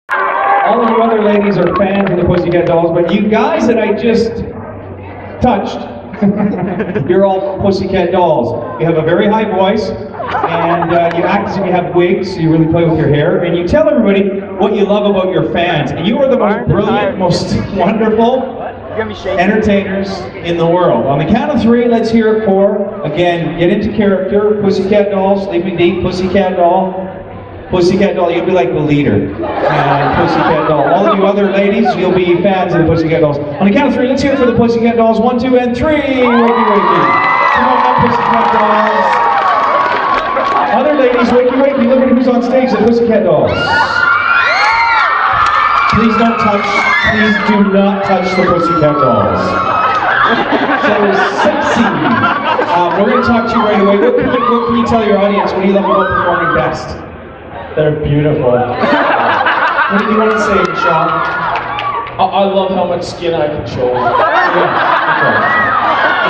All of you other ladies are fans of the Pussycat Dolls, but you guys that I just touched, you're all Pussycat Dolls. You have a very high voice, and you act as if you have wigs, so you really play with your hair, and you tell everybody what you love about your fans. And you are the most brilliant, most wonderful entertainers in the world. On the count of 3, let's hear it for, again, get into character, Pussycat Doll, Sleeping Deep, Pussycat Doll. Pussycat Doll, you'll be like the leader. And Pussycat Doll. All of you other ladies, you'll be fans of the Pussycat Dolls. On the count of 3, let's hear it for the Pussycat Dolls. 1, 2, and 3. Wakey, wakey. Come on up, Pussycat Dolls. Other ladies, wakey, wakey. Look at who's on stage, the Pussycat Dolls. Please don't touch, please do not touch the Pussycat Dolls. So sexy. We're going to talk to you right away. What can you tell your audience? What do you love about performing best? They're beautiful. What did you want to say, Michelle? I love how much skin I can show. Yeah, okay.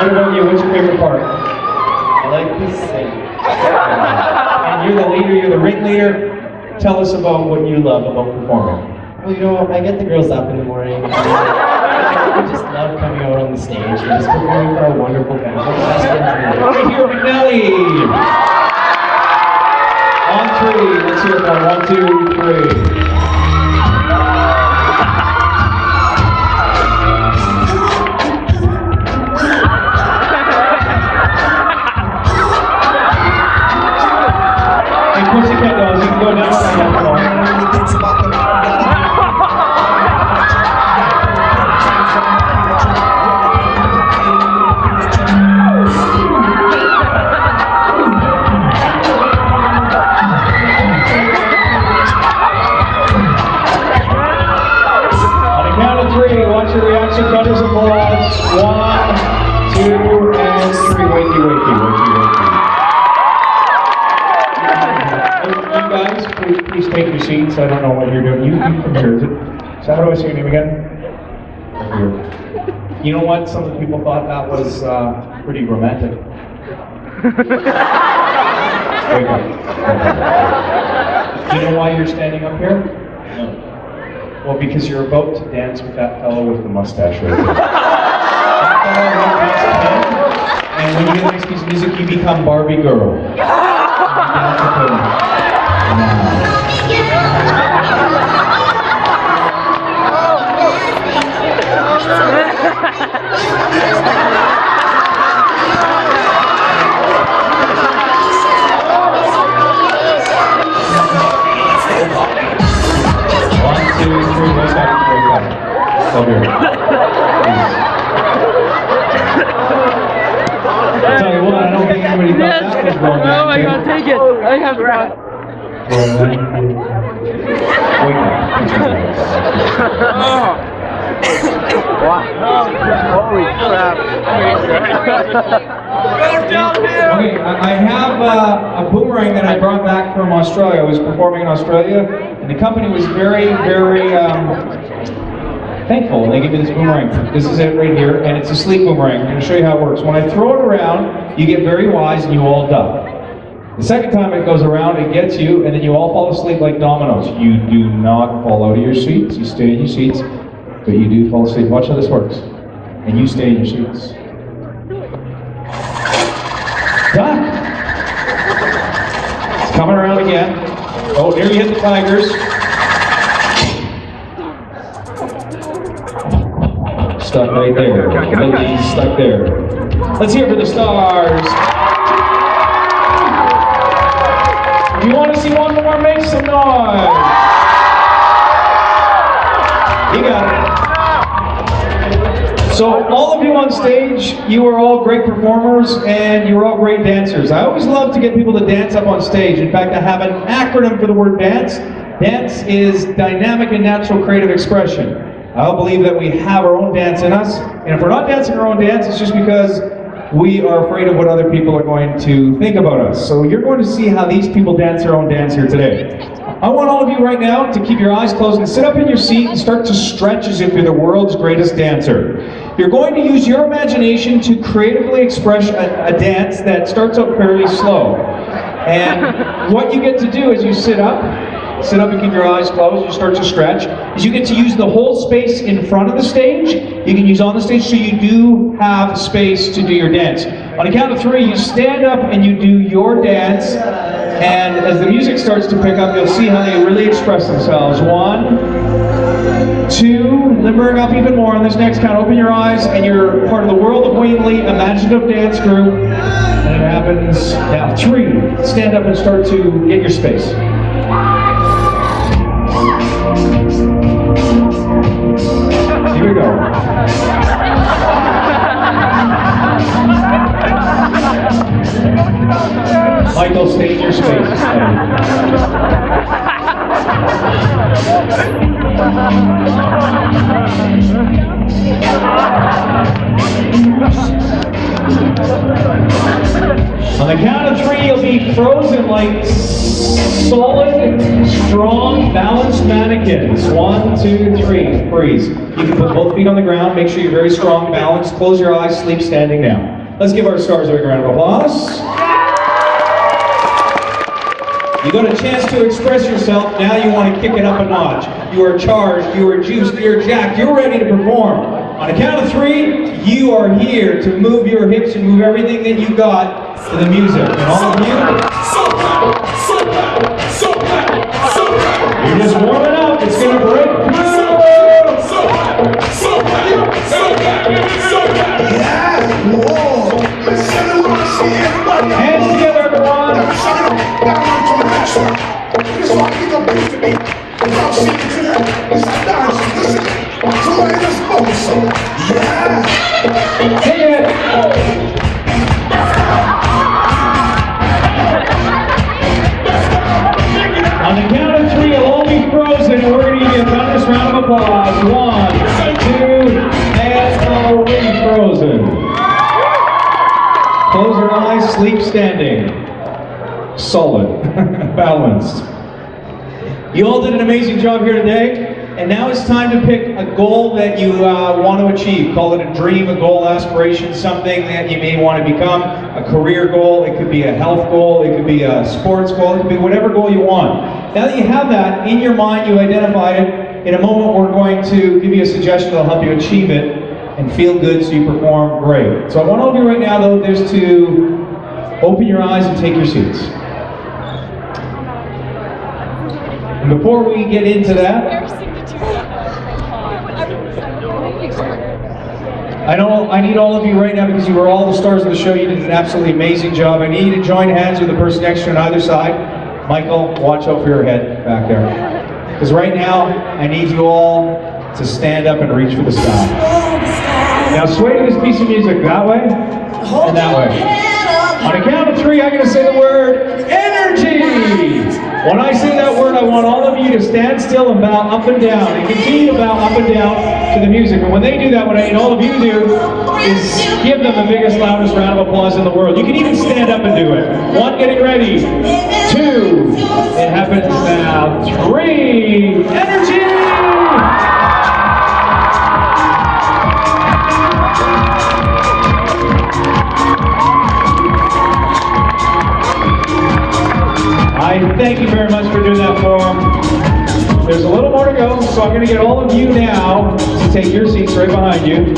What about you? What's your favorite part? I like to sing. And you're the leader, you're the ringleader. Tell us about what you love about performing. Well, you know, I get the girls up in the morning. I just love coming out on the stage and just performing for our wonderful fans. Right here, Mcnally. On 3, let's hear it for 1, 2, 3. Hey, Pussycat Dolls, you can go down on that floor. Watch your reaction, cutters applause. 1, 2, and 3. Wakey, wakey, wakey, wakey. You guys, please take your seats. I don't know what you're doing. You come here. Is that how do I say your name again? Here. You know what? Some of the people thought that was pretty romantic. Wake up. Do you know why you're standing up here? No. Well, because you're about to dance with that fellow with the mustache right there. That fellow and when you get the next piece of music, you become Barbie girl. You dance with him. Over here. I'll tell you what, I don't think anybody thought that was going Oh my god, take it! I have to run. Holy crap. Okay, I have a boomerang that I brought back from Australia. I was performing in Australia, and the company was very, very thankful. They gave me this boomerang. This is it right here, and it's a sleep boomerang. I'm going to show you how it works. When I throw it around, you get very wise and you all duck. The second time it goes around, it gets you, and then you all fall asleep like dominoes. You do not fall out of your seats. You stay in your seats, but you do fall asleep. Watch how this works. And you stay in your seats. Done. It's coming around again. Oh, here you hit the tigers. Stuck right there. Ladies stuck there. Let's hear it for the stars. If you want to see one more, make some noise. You got it. So all of you on stage, you are all great performers and you're all great dancers. I always love to get people to dance up on stage. In fact, I have an acronym for the word dance. Dance is dynamic and natural creative expression. I believe that we have our own dance in us, and if we're not dancing our own dance, it's just because we are afraid of what other people are going to think about us. So you're going to see how these people dance their own dance here today. I want all of you right now to keep your eyes closed and sit up in your seat and start to stretch as if you're the world's greatest dancer. You're going to use your imagination to creatively express a dance that starts out fairly slow. And what you get to do is you sit up, sit up and keep your eyes closed. You start to stretch. Is you get to use the whole space in front of the stage. You can use on the stage, so you do have space to do your dance. On a count of 3, you stand up and you do your dance. And as the music starts to pick up, you'll see how they really express themselves. 1, 2, limbering up even more on this next count. Open your eyes, and you're part of the World of Mcnally Imaginative Dance Group. And it happens now. 3, stand up and start to get your space. Here we go. Michael, stay in your space. On the count of 3, you'll be frozen like solid, strong, balanced mannequins. 1, 2, 3, freeze. You can put both feet on the ground, make sure you're very strong, balanced, close your eyes, sleep standing now. Let's give our stars a big round of applause. You got a chance to express yourself, now you want to kick it up a notch. You are charged, you are juiced, you're jacked, you're ready to perform. On a count of 3, you are here to move your hips and move everything that you got to the music. And all of you, you're just warming up, it's going to break through. Hands together, everyone. Take it. On the count of 3, you'll all be frozen, and we're going to give you a thunderous round of applause. 1, 2, and already frozen. Close your eyes, sleep standing. Solid, balanced. You all did an amazing job here today, and now it's time to pick a goal that you want to achieve. Call it a dream, a goal, aspiration, something that you may want to become, a career goal, it could be a health goal, it could be a sports goal, it could be whatever goal you want. Now that you have that in your mind, you identify it, in a moment we're going to give you a suggestion that will help you achieve it and feel good so you perform great. So I want all of you right now, though, just to open your eyes and take your seats. And before we get into that, I need all of you right now, because you were all the stars of the show. You did an absolutely amazing job. I need you to join hands with the person next to you on either side. Michael, watch out for your head back there. Because right now, I need you all to stand up and reach for the sky. Now sway to this piece of music that way and that way. On a count of 3, I'm going to say the word energy. When I say that word, I want all of you to stand still and bow up and down, and continue to bow up and down to the music. And when they do that, what I need all of you to do is give them the biggest, loudest round of applause in the world. You can even stand up and do it. 1, getting ready. 2, it happens now. 3, energy! Thank you very much for doing that for them. There's a little more to go, so I'm going to get all of you now to take your seats right behind you.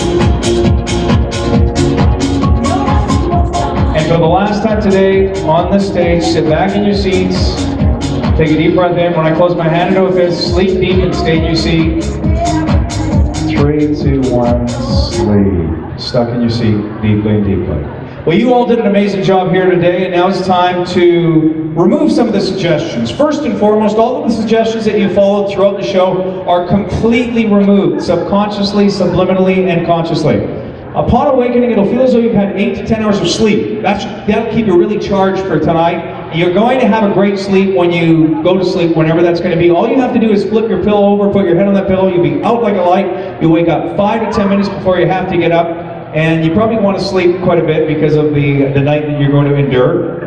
And for the last time today on the stage, sit back in your seats, take a deep breath in. When I close my hand into a fist, sleep deep and stay in your seat. 3, 2, 1, sleep. Stuck in your seat deeply and deeply. Well, you all did an amazing job here today, and now it's time to remove some of the suggestions. First and foremost, all of the suggestions that you followed throughout the show are completely removed, subconsciously, subliminally, and consciously. Upon awakening, it'll feel as though you've had 8 to 10 hours of sleep. That'll keep you really charged for tonight. You're going to have a great sleep when you go to sleep, whenever that's going to be. All you have to do is flip your pillow over, put your head on that pillow, you'll be out like a light. You'll wake up 5 to 10 minutes before you have to get up. And you probably want to sleep quite a bit because of the night that you're going to endure.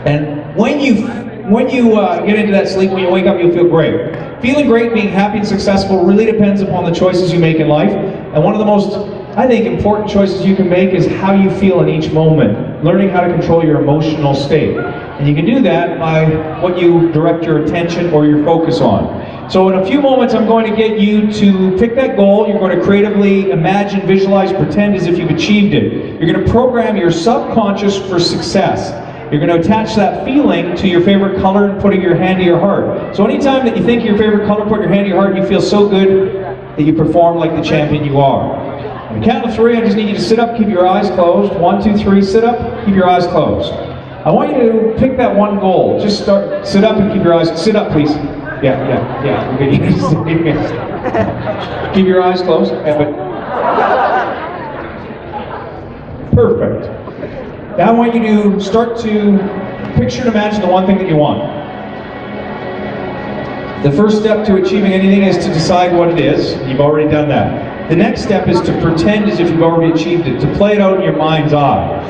And when you get into that sleep, when you wake up, you'll feel great. Feeling great, being happy and successful really depends upon the choices you make in life. And one of the most, I think, important choices you can make is how you feel in each moment. Learning how to control your emotional state. And you can do that by what you direct your attention or your focus on. So in a few moments, I'm going to get you to pick that goal. You're going to creatively imagine, visualize, pretend as if you've achieved it. You're going to program your subconscious for success. You're going to attach that feeling to your favorite color and putting your hand to your heart. So anytime that you think of your favorite color, put your hand to your heart, you feel so good that you perform like the champion you are. On the count of 3, I just need you to sit up, keep your eyes closed. 1, 2, 3, sit up, keep your eyes closed. I want you to pick that one goal. Just start, sit up and keep your eyes, sit up please. Yeah. Okay. Keep your eyes closed. Perfect. Now I want you to start to picture and imagine the one thing that you want. The first step to achieving anything is to decide what it is. You've already done that. The next step is to pretend as if you've already achieved it, to play it out in your mind's eye.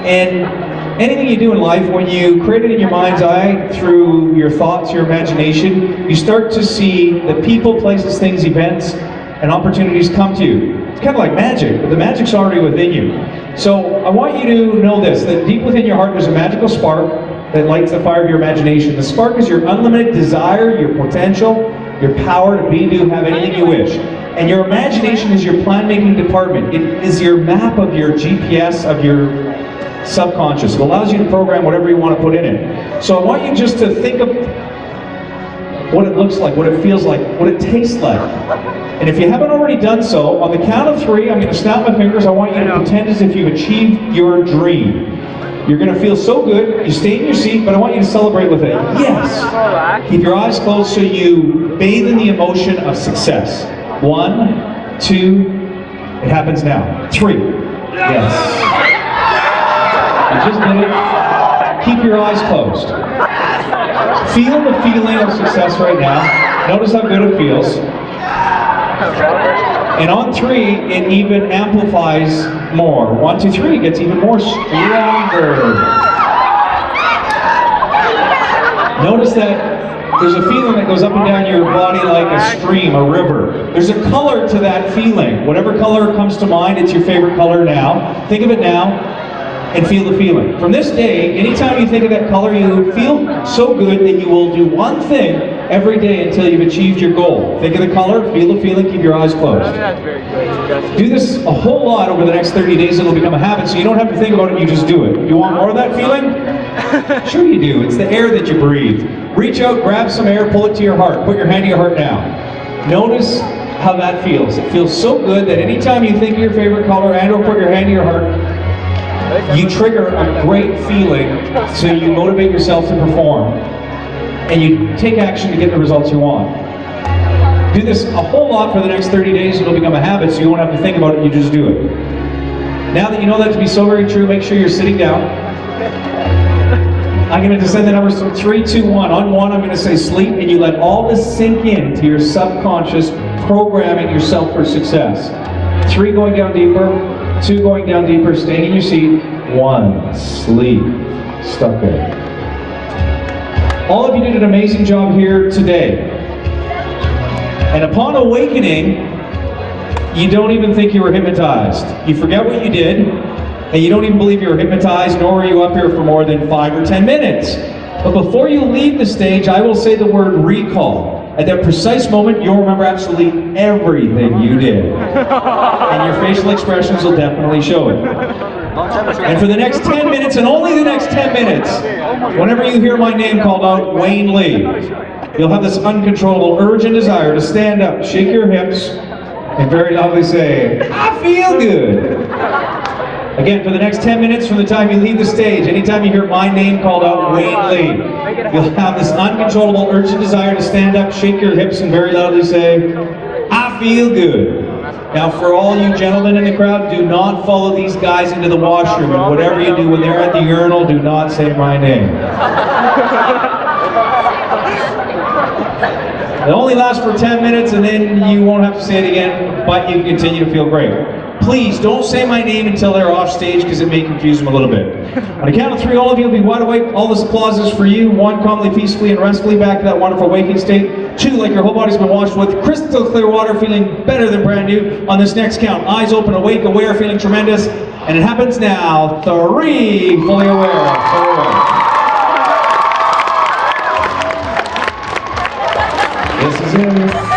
And anything you do in life, when you create it in your mind's eye through your thoughts, your imagination, you start to see the people, places, things, events, and opportunities come to you. It's kind of like magic, but the magic's already within you. So I want you to know this, that deep within your heart there's a magical spark that lights the fire of your imagination. The spark is your unlimited desire, your potential, your power to be, do, have anything you wish. And your imagination is your plan-making department. It is your map of your GPS, of your subconscious. It allows you to program whatever you want to put in it. So I want you just to think of what it looks like, what it feels like, what it tastes like. And if you haven't already done so, on the count of 3, I'm going to snap my fingers. I want you to pretend as if you've achieved your dream. You're going to feel so good, you stay in your seat, but I want you to celebrate with it. Yes! Keep your eyes closed so you bathe in the emotion of success. 1, 2, it happens now. 3, yes. You just did it. Keep your eyes closed. Feel the feeling of success right now. Notice how good it feels. And on 3, it even amplifies more. 1, 2, 3, it gets even more stronger. Notice that there's a feeling that goes up and down your body like a stream, a river. There's a color to that feeling. Whatever color comes to mind, it's your favorite color now. Think of it now. And feel the feeling. From this day, anytime you think of that color, you feel so good that you will do one thing every day until you've achieved your goal. Think of the color, feel the feeling, keep your eyes closed. Do this a whole lot over the next 30 days, it'll become a habit, so you don't have to think about it, you just do it. You want more of that feeling? Sure you do. It's the air that you breathe. Reach out, grab some air, pull it to your heart. Put your hand to your heart now. Notice how that feels. It feels so good that anytime you think of your favorite color and or put your hand to your heart, you trigger a great feeling, so you motivate yourself to perform, and you take action to get the results you want. Do this a whole lot for the next 30 days, it'll become a habit, so you won't have to think about it, you just do it. Now that you know that to be so very true, make sure you're sitting down. I'm going to descend the numbers from 3, 2, 1. On 1, I'm going to say sleep, and you let all this sink in to your subconscious, programming yourself for success. 3, going down deeper. 2, going down deeper, staying in your seat. 1, sleep. Stuck there. All of you did an amazing job here today. And upon awakening, you don't even think you were hypnotized. You forget what you did, and you don't even believe you were hypnotized, nor were you up here for more than 5 or 10 minutes. But before you leave the stage, I will say the word recall. At that precise moment, you'll remember absolutely everything you did. And your facial expressions will definitely show it. And for the next 10 minutes, and only the next 10 minutes, whenever you hear my name called out, Wayne Lee, you'll have this uncontrollable urge and desire to stand up, shake your hips, and very loudly say, I feel good. Again, for the next 10 minutes from the time you leave the stage, anytime you hear my name called out, Wayne Lee, you'll have this uncontrollable urge and desire to stand up, shake your hips, and very loudly say, I feel good. Now, for all you gentlemen in the crowd, do not follow these guys into the washroom, and whatever you do when they're at the urinal, do not say my name. It only lasts for 10 minutes, and then you won't have to say it again, but you continue to feel great. Please don't say my name until they're off stage, because it may confuse them a little bit. On the count of 3, all of you will be wide awake. All this applause is for you. 1, calmly, peacefully, and restfully back to that wonderful waking state. 2, like your whole body's been washed with crystal clear water, feeling better than brand new. On this next count, eyes open, awake, aware, feeling tremendous. And it happens now. 3, fully aware. Jesus.